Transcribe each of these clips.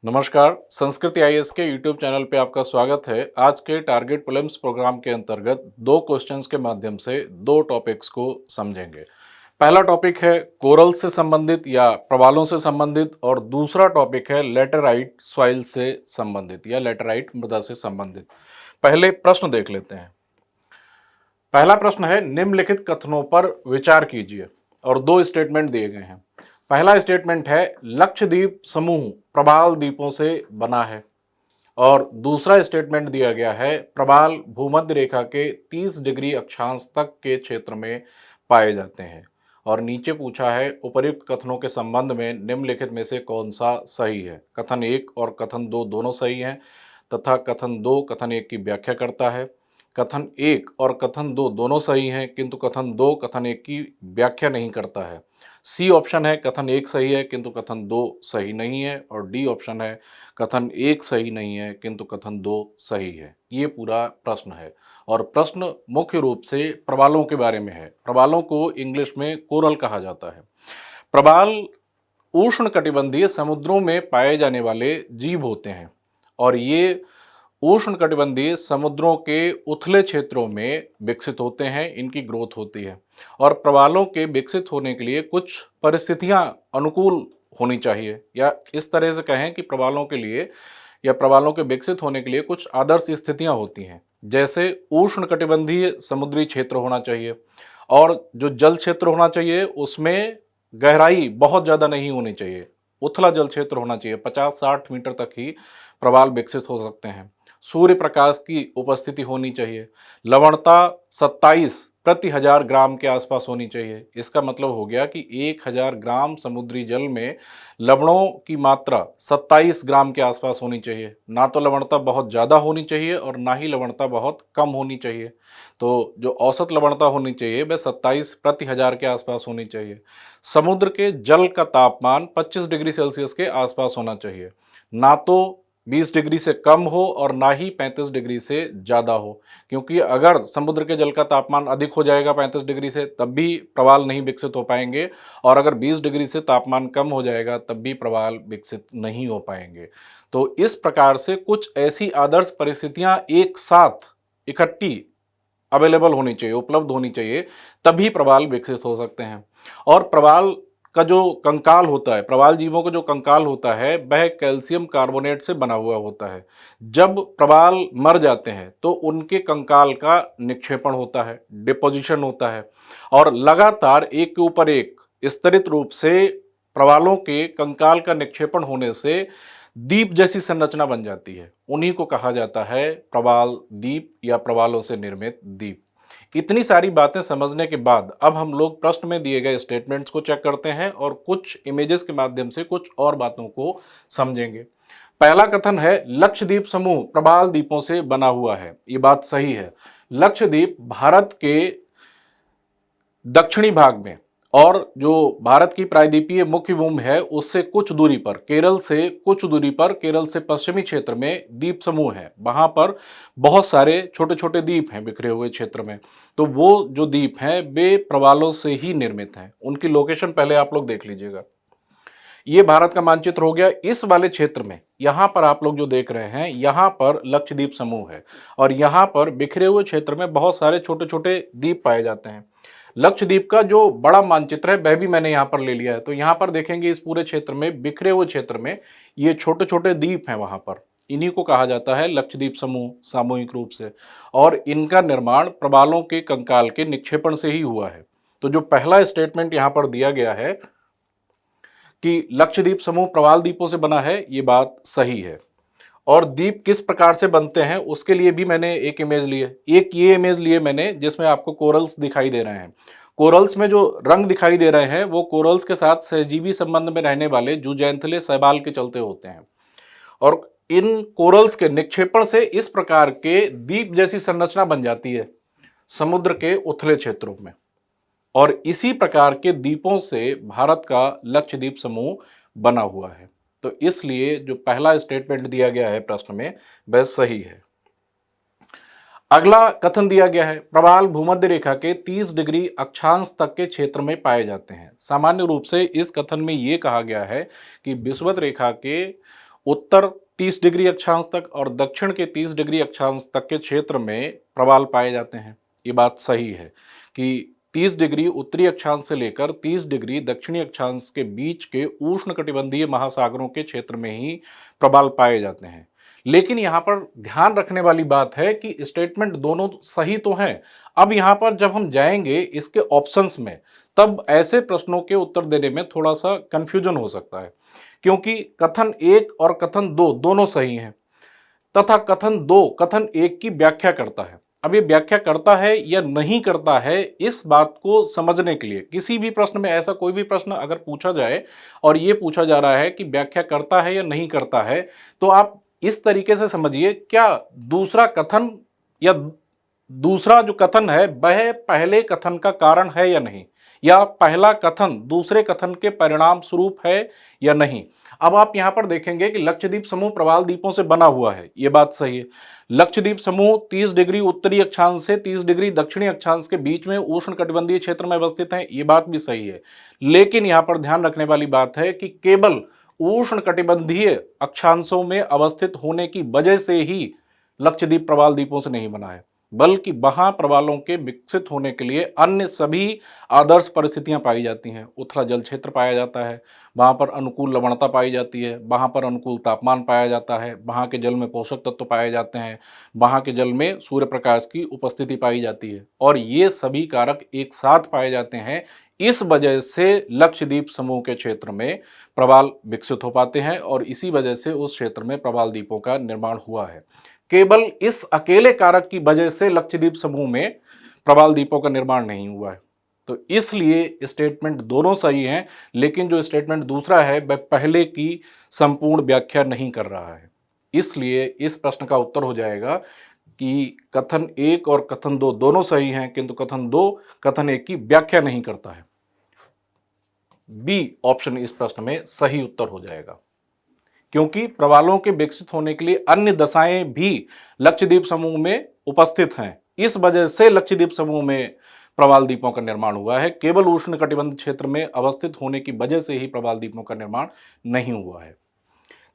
नमस्कार, संस्कृति आईएएस के यूट्यूब चैनल पे आपका स्वागत है। आज के टारगेट प्रीलिम्स प्रोग्राम के अंतर्गत दो क्वेश्चंस के माध्यम से दो टॉपिक्स को समझेंगे। पहला टॉपिक है कोरल से संबंधित या प्रवालों से संबंधित और दूसरा टॉपिक है लेटेराइट सॉइल से संबंधित या लेटेराइट मृदा से संबंधित। पहले प्रश्न देख लेते हैं। पहला प्रश्न है निम्नलिखित कथनों पर विचार कीजिए और दो स्टेटमेंट दिए गए हैं। पहला स्टेटमेंट है लक्षद्वीप समूह प्रवाल द्वीपों से बना है और दूसरा स्टेटमेंट दिया गया है प्रवाल भूमध्य रेखा के 30 डिग्री अक्षांश तक के क्षेत्र में पाए जाते हैं। और नीचे पूछा है उपर्युक्त कथनों के संबंध में निम्नलिखित में से कौन सा सही है। कथन 1 और कथन 2 दोनों सही हैं तथा कथन 2 कथन 1 की व्याख्या करता है। कथन 1 और कथन 2 दोनों सही हैं किंतु कथन 2 कथन 1 की व्याख्या नहीं करता है। सी ऑप्शन है कथन 1 सही है किंतु कथन 2 सही नहीं है और डी ऑप्शन है कथन 1 सही नहीं है किंतु कथन 2 सही है। ये पूरा प्रश्न है और प्रश्न मुख्य रूप से प्रवालों के बारे में है। प्रवालों को इंग्लिश में कोरल कहा जाता है। प्रवाल उष्णकटिबंधीय समुद्रों में पाए जाने वाले जीव होते हैं और ये उष्णकटिबंधीय समुद्रों के उथले क्षेत्रों में विकसित होते हैं, इनकी ग्रोथ होती है। और प्रवालों के विकसित होने के लिए कुछ परिस्थितियां अनुकूल होनी चाहिए, या इस तरह से कहें कि प्रवालों के लिए या प्रवालों के विकसित होने के लिए कुछ आदर्श स्थितियां होती हैं। जैसे उष्णकटिबंधीय समुद्री क्षेत्र होना चाहिए और जो जल क्षेत्र होना चाहिए उसमें गहराई बहुत ज़्यादा नहीं होनी चाहिए, उथला जल क्षेत्र होना चाहिए। 50-60 मीटर तक ही प्रवाल विकसित हो सकते हैं। सूर्य प्रकाश की उपस्थिति होनी चाहिए। लवणता 27 प्रति 1000 ग्राम के आसपास होनी चाहिए। इसका मतलब हो गया कि 1000 ग्राम समुद्री जल में लवणों की मात्रा 27 ग्राम के आसपास होनी चाहिए। ना तो लवणता बहुत ज़्यादा होनी चाहिए और ना ही लवणता बहुत कम होनी चाहिए। तो जो औसत लवणता होनी चाहिए वह 27 प्रति 1000 के आसपास होनी चाहिए। समुद्र के जल का तापमान 25 डिग्री सेल्सियस के आसपास होना चाहिए। ना तो 20 डिग्री से कम हो और ना ही 35 डिग्री से ज़्यादा हो, क्योंकि अगर समुद्र के जल का तापमान अधिक हो जाएगा 35 डिग्री से तब भी प्रवाल नहीं विकसित हो पाएंगे, और अगर 20 डिग्री से तापमान कम हो जाएगा तब भी प्रवाल विकसित नहीं हो पाएंगे। तो इस प्रकार से कुछ ऐसी आदर्श परिस्थितियां एक साथ इकट्ठी अवेलेबल होनी चाहिए, उपलब्ध होनी चाहिए, तभी प्रवाल विकसित हो सकते हैं। और प्रवाल का जो कंकाल होता है, प्रवाल जीवों का जो कंकाल होता है वह कैल्शियम कार्बोनेट से बना हुआ होता है। जब प्रवाल मर जाते हैं तो उनके कंकाल का निक्षेपण होता है, डिपोजिशन होता है, और लगातार एक के ऊपर एक स्तरित रूप से प्रवालों के कंकाल का निक्षेपण होने से द्वीप जैसी संरचना बन जाती है। उन्हीं को कहा जाता है प्रवाल द्वीप या प्रवालों से निर्मित द्वीप। इतनी सारी बातें समझने के बाद अब हम लोग प्रश्न में दिए गए स्टेटमेंट्स को चेक करते हैं और कुछ इमेजेस के माध्यम से कुछ और बातों को समझेंगे। पहला कथन है लक्षद्वीप समूह प्रवाल द्वीपों से बना हुआ है। ये बात सही है। लक्षद्वीप भारत के दक्षिणी भाग में और जो भारत की प्रायद्वीपीय मुख्य भूमि है उससे कुछ दूरी पर, केरल से कुछ दूरी पर, केरल से पश्चिमी क्षेत्र में द्वीप समूह है। वहां पर बहुत सारे छोटे छोटे द्वीप हैं बिखरे हुए क्षेत्र में। तो वो जो द्वीप हैं वे प्रवालों से ही निर्मित हैं। उनकी लोकेशन पहले आप लोग देख लीजिएगा। ये भारत का मानचित्र हो गया। इस वाले क्षेत्र में यहाँ पर आप लोग जो देख रहे हैं यहाँ पर लक्षद्वीप समूह है और यहाँ पर बिखरे हुए क्षेत्र में बहुत सारे छोटे छोटे द्वीप पाए जाते हैं। लक्षद्वीप का जो बड़ा मानचित्र है वह भी मैंने यहाँ पर ले लिया है। तो यहाँ पर देखेंगे इस पूरे क्षेत्र में, बिखरे हुए क्षेत्र में ये छोटे छोटे द्वीप हैं, वहाँ पर इन्हीं को कहा जाता है लक्षद्वीप समूह सामूहिक रूप से। और इनका निर्माण प्रवालों के कंकाल के निक्षेपण से ही हुआ है। तो जो पहला स्टेटमेंट यहाँ पर दिया गया है कि लक्षद्वीप समूह प्रवाल द्वीपों से बना है, ये बात सही है। और द्वीप किस प्रकार से बनते हैं उसके लिए भी मैंने एक इमेज ली है। एक ये इमेज लिए मैंने जिसमें आपको कोरल्स दिखाई दे रहे हैं। कोरल्स में जो रंग दिखाई दे रहे हैं वो कोरल्स के साथ सहजीवी संबंध में रहने वाले जूजेंथले शैवाल के चलते होते हैं। और इन कोरल्स के निक्षेपण से इस प्रकार के द्वीप जैसी संरचना बन जाती है समुद्र के उथले क्षेत्रों में। और इसी प्रकार के द्वीपों से भारत का लक्षद्वीप समूह बना हुआ है। तो इसलिए जो पहला स्टेटमेंट दिया गया है प्रश्न में वह सही है। अगला कथन दिया गया है प्रवाल भूमध्य रेखा के 30 डिग्री अक्षांश तक के क्षेत्र में पाए जाते हैं। सामान्य रूप से इस कथन में यह कहा गया है कि विषुवत रेखा के उत्तर 30 डिग्री अक्षांश तक और दक्षिण के 30 डिग्री अक्षांश तक के क्षेत्र में प्रवाल पाए जाते हैं। ये बात सही है कि 30 डिग्री उत्तरी अक्षांश से लेकर 30 डिग्री दक्षिणी अक्षांश के बीच के उष्णकटिबंधीय महासागरों के क्षेत्र में ही प्रवाल पाए जाते हैं। लेकिन यहाँ पर ध्यान रखने वाली बात है कि स्टेटमेंट दोनों सही तो हैं। अब यहाँ पर जब हम जाएंगे इसके ऑप्शंस में, तब ऐसे प्रश्नों के उत्तर देने में थोड़ा सा कंफ्यूजन हो सकता है, क्योंकि कथन 1 और कथन 2 दोनों सही हैं तथा कथन 2 कथन 1 की व्याख्या करता है। अब ये व्याख्या करता है या नहीं करता है, इस बात को समझने के लिए किसी भी प्रश्न में, ऐसा कोई भी प्रश्न अगर पूछा जाए और ये पूछा जा रहा है कि व्याख्या करता है या नहीं करता है, तो आप इस तरीके से समझिए, क्या दूसरा कथन या दूसरा जो कथन है वह पहले कथन का कारण है या नहीं, या पहला कथन दूसरे कथन के परिणाम स्वरूप है या नहीं। अब आप यहां पर देखेंगे कि लक्षद्वीप समूह प्रवाल द्वीपों से बना हुआ है, यह बात सही है। लक्षद्वीप समूह 30 डिग्री उत्तरी अक्षांश से 30 डिग्री दक्षिणी अक्षांश के बीच में उष्णकटिबंधीय क्षेत्र में अवस्थित है, यह बात भी सही है। लेकिन यहां पर ध्यान रखने वाली बात है कि केवल उष्णकटिबंधीय अक्षांशों में अवस्थित होने की वजह से ही लक्षद्वीप प्रवाल द्वीपों से नहीं बना है, बल्कि वहां प्रवालों के विकसित होने के लिए अन्य सभी आदर्श परिस्थितियां पाई जाती हैं। उथला जल क्षेत्र पाया जाता है, वहां पर अनुकूल लवणता पाई जाती है, वहां पर अनुकूल तापमान पाया जाता है, वहां के जल में पोषक तत्व पाए जाते हैं, वहां के जल में सूर्य प्रकाश की उपस्थिति पाई जाती है, और ये सभी कारक एक साथ पाए जाते हैं। इस वजह से लक्षद्वीप समूह के क्षेत्र में प्रवाल विकसित हो पाते हैं और इसी वजह से उस क्षेत्र में प्रवाल द्वीपों का निर्माण हुआ है। केवल इस अकेले कारक की वजह से लक्षद्वीप समूह में प्रवाल द्वीपों का निर्माण नहीं हुआ है। तो इसलिए स्टेटमेंट दोनों सही हैं, लेकिन जो स्टेटमेंट दूसरा है वह पहले की संपूर्ण व्याख्या नहीं कर रहा है। इसलिए इस प्रश्न का उत्तर हो जाएगा कि कथन 1 और कथन 2 दोनों सही हैं, किंतु कथन 2 कथन 1 की व्याख्या नहीं करता है। बी ऑप्शन इस प्रश्न में सही उत्तर हो जाएगा, क्योंकि प्रवालों के विकसित होने के लिए अन्य दशाएं भी लक्षद्वीप समूह में उपस्थित हैं। इस वजह से लक्षद्वीप समूह में प्रवाल द्वीपों का निर्माण हुआ है, केवल उष्णकटिबंध क्षेत्र में अवस्थित होने की वजह से ही प्रवाल द्वीपों का निर्माण नहीं हुआ है।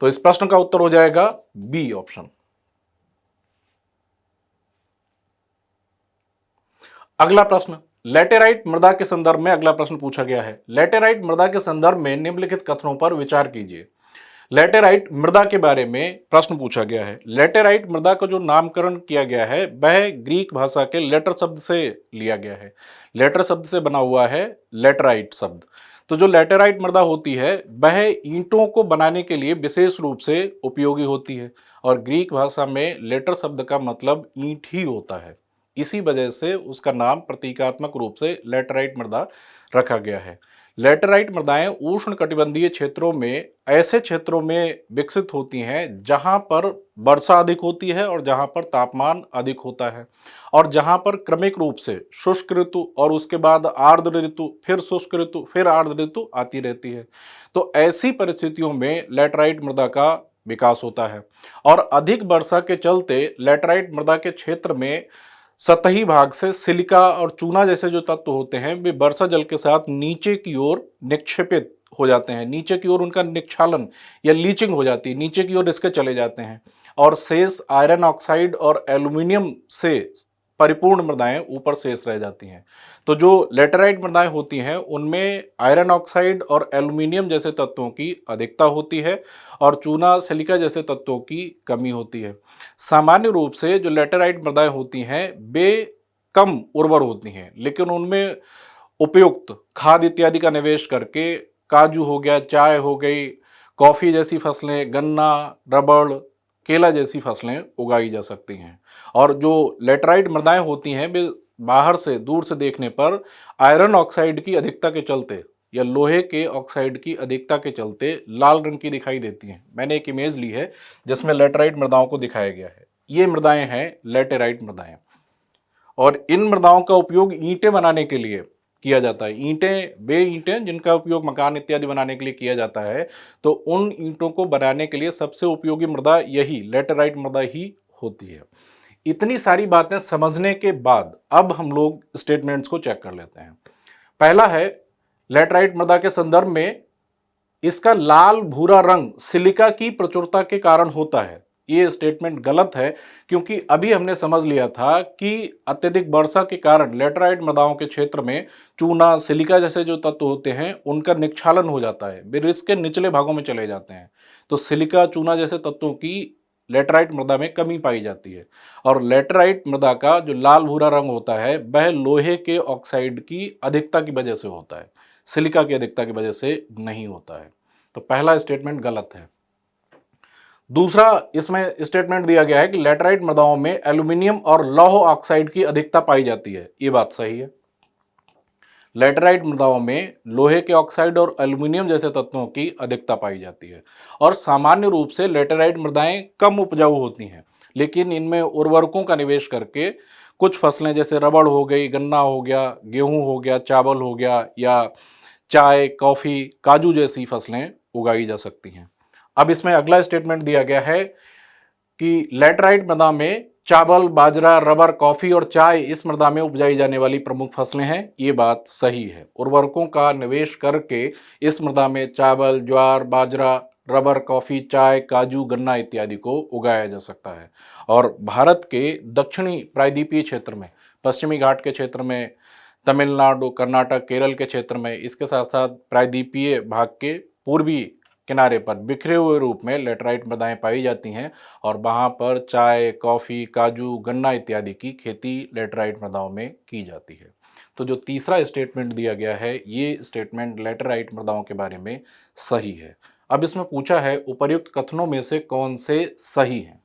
तो इस प्रश्न का उत्तर हो जाएगा बी ऑप्शन। अगला प्रश्न, लैटेराइट मृदा के संदर्भ में अगला प्रश्न पूछा गया है। लैटेराइट मृदा के संदर्भ में निम्नलिखित कथनों पर विचार कीजिए। लैटेराइट मृदा के बारे में प्रश्न पूछा गया है। लैटेराइट मृदा का जो नामकरण किया गया है वह ग्रीक भाषा के लेटर शब्द से लिया गया है। लेटर शब्द से बना हुआ है लैटेराइट शब्द। तो जो लैटेराइट मृदा होती है वह ईंटों को बनाने के लिए विशेष रूप से उपयोगी होती है, और ग्रीक भाषा में लेटर शब्द का मतलब ईंट ही होता है। इसी वजह से उसका नाम प्रतीकात्मक रूप से लैटेराइट मृदा रखा गया है। लैटेराइट मृदाएं उष्णकटिबंधीय क्षेत्रों में, ऐसे क्षेत्रों में विकसित होती हैं जहां पर वर्षा अधिक होती है और जहां पर तापमान अधिक होता है, और जहां पर क्रमिक रूप से शुष्क ऋतु और उसके बाद आर्द्र ऋतु, फिर शुष्क ऋतु, फिर आर्द्र ऋतु आती रहती है। तो ऐसी परिस्थितियों में लैटेराइट मृदा का विकास होता है, और अधिक वर्षा के चलते लैटेराइट मृदा के क्षेत्र में सतही भाग से सिलिका और चूना जैसे जो तत्व होते हैं वे वर्षा जल के साथ नीचे की ओर निक्षेपित हो जाते हैं। नीचे की ओर उनका निक्षालन या लीचिंग हो जाती है, नीचे की ओर इसके चले जाते हैं, और शेष आयरन ऑक्साइड और एल्यूमिनियम से परिपूर्ण मृदाएं ऊपर शेष रह जाती हैं। तो जो लेटेराइट मृदाएं होती हैं उनमें आयरन ऑक्साइड और एल्यूमिनियम जैसे तत्वों की अधिकता होती है और चूना सिलिका जैसे तत्वों की कमी होती है। सामान्य रूप से जो लेटेराइट मृदाएं होती हैं वे कम उर्वर होती हैं, लेकिन उनमें उपयुक्त खाद इत्यादि का निवेश करके काजू हो गया, चाय हो गई, कॉफ़ी जैसी फसलें, गन्ना, रबड़, केला जैसी फसलें उगाई जा सकती हैं। और जो लेटेराइट मृदाएं होती हैं वे बाहर से, दूर से देखने पर आयरन ऑक्साइड की अधिकता के चलते या लोहे के ऑक्साइड की अधिकता के चलते लाल रंग की दिखाई देती हैं। मैंने एक इमेज ली है जिसमें लेटेराइट मृदाओं को दिखाया गया है। ये मृदाएं हैं लेटेराइट मृदाएं, और इन मृदाओं का उपयोग ईंटें बनाने के लिए किया जाता है। ईंटें, वे ईंटें जिनका उपयोग मकान इत्यादि बनाने के लिए किया जाता है, तो उन ईंटों को बनाने के लिए सबसे उपयोगी मृदा यही लेटेराइट मृदा ही होती है। इतनी सारी बातें समझने के बाद अब हम लोग स्टेटमेंट्स को चेक कर लेते हैं। पहला है, लेटेराइट मृदा के संदर्भ में इसका लाल भूरा रंग सिलिका की प्रचुरता के कारण होता है। ये स्टेटमेंट गलत है, क्योंकि अभी हमने समझ लिया था कि अत्यधिक वर्षा के कारण लेटराइट मृदाओं के क्षेत्र में चूना, सिलिका जैसे जो तत्व होते हैं उनका निक्षालन हो जाता है, वे रिस के निचले भागों में चले जाते हैं। तो सिलिका, चूना जैसे तत्वों की लेटराइट मृदा में कमी पाई जाती है। और लेटराइट मृदा का जो लाल भूरा रंग होता है वह लोहे के ऑक्साइड की अधिकता की वजह से होता है, सिलिका की अधिकता की वजह से नहीं होता है। तो पहला स्टेटमेंट गलत है। दूसरा इसमें स्टेटमेंट दिया गया है कि लेटराइट मृदाओं में एल्यूमिनियम और लौह ऑक्साइड की अधिकता पाई जाती है। ये बात सही है। लेटराइट मृदाओं में लोहे के ऑक्साइड और एल्यूमिनियम जैसे तत्वों की अधिकता पाई जाती है। और सामान्य रूप से लेटराइट मृदाएं कम उपजाऊ होती हैं, लेकिन इनमें उर्वरकों का निवेश करके कुछ फसलें जैसे रबड़ हो गई, गन्ना हो गया, गेहूं हो गया, चावल हो गया, या चाय, कॉफ़ी, काजू जैसी फसलें उगाई जा सकती हैं। अब इसमें अगला स्टेटमेंट दिया गया है कि लेटराइट मृदा में चावल, बाजरा, रबर, कॉफ़ी और चाय इस मृदा में उपजाई जाने वाली प्रमुख फसलें हैं। ये बात सही है। उर्वरकों का निवेश करके इस मृदा में चावल, ज्वार, बाजरा, रबर, कॉफ़ी, चाय, काजू, गन्ना इत्यादि को उगाया जा सकता है। और भारत के दक्षिणी प्रायद्वीपीय क्षेत्र में, पश्चिमी घाट के क्षेत्र में, तमिलनाडु, कर्नाटक, केरल के क्षेत्र में, इसके साथ साथ प्रायद्वीपीय भाग के पूर्वी किनारे पर बिखरे हुए रूप में लेटराइट मृदाएं पाई जाती हैं। और वहाँ पर चाय, कॉफ़ी, काजू, गन्ना इत्यादि की खेती लेटराइट मृदाओं में की जाती है। तो जो तीसरा स्टेटमेंट दिया गया है, ये स्टेटमेंट लेटराइट मृदाओं के बारे में सही है। अब इसमें पूछा है उपर्युक्त कथनों में से कौन से सही हैं,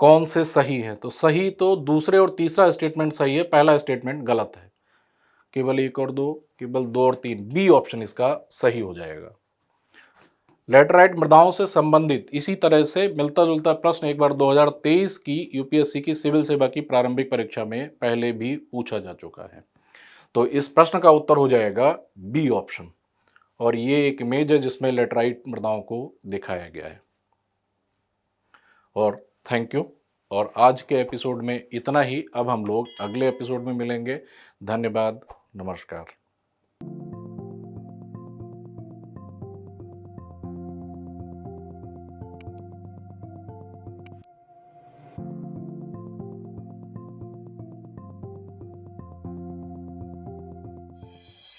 कौन से सही हैं। तो सही तो दूसरे और तीसरा स्टेटमेंट सही है, पहला स्टेटमेंट गलत है। केवल एक और दो, केवल दो और तीन, बी ऑप्शन इसका सही हो जाएगा। लेटराइट मृदाओं से संबंधित इसी तरह से मिलता जुलता प्रश्न एक बार 2023 की यूपीएससी की सिविल सेवा की प्रारंभिक परीक्षा में पहले भी पूछा जा चुका है। तो इस प्रश्न का उत्तर हो जाएगा बी ऑप्शन। और ये एक इमेज है जिसमें लेटराइट मृदाओं को दिखाया गया है। और थैंक यू। और आज के एपिसोड में इतना ही। अब हम लोग अगले एपिसोड में मिलेंगे। धन्यवाद, नमस्कार।